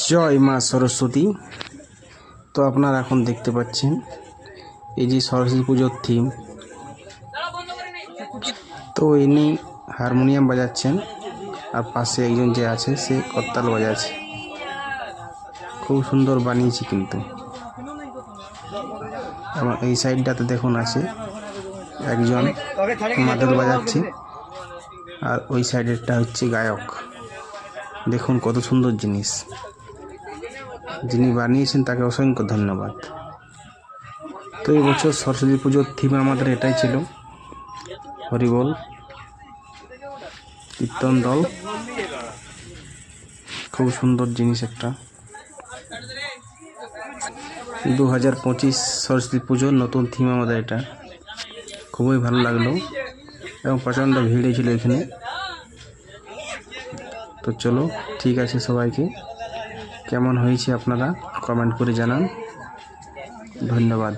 জয় মা সরস্বতী। তো আপনারা এখন দেখতে পাচ্ছেন এই যে সরস্বতী পুজোর থিম। তো ইনি হারমোনিয়াম বাজাচ্ছেন আর পাশে একজন যে আছে সে করতাল বাজাচ্ছে। খুব সুন্দর বানিয়েছি কিন্তু। এবং এই সাইডটাতে দেখুন আছে একজন মাদল বাজাচ্ছে আর ওই সাইডেরটা হচ্ছে গায়ক। দেখুন কত সুন্দর জিনিস, যিনি বানিয়েছেন তাকে অসংখ্য ধন্যবাদ। তো এই বছর সরস্বতী পুজোর থিম আমাদের এটাই ছিল, হরিবোল, কীর্তন দল। খুব সুন্দর জিনিস একটা। 2025 সরস্বতী পুজোর নতুন থিম আমাদের এটা। খুবই ভালো লাগলো এবং প্রচণ্ড ভিড় ছিল এখানে। তো চলো, ঠিক আছে, সবাইকে কেমন হয়েছে আপনারা কমেন্ট করে জানান। ধন্যবাদ।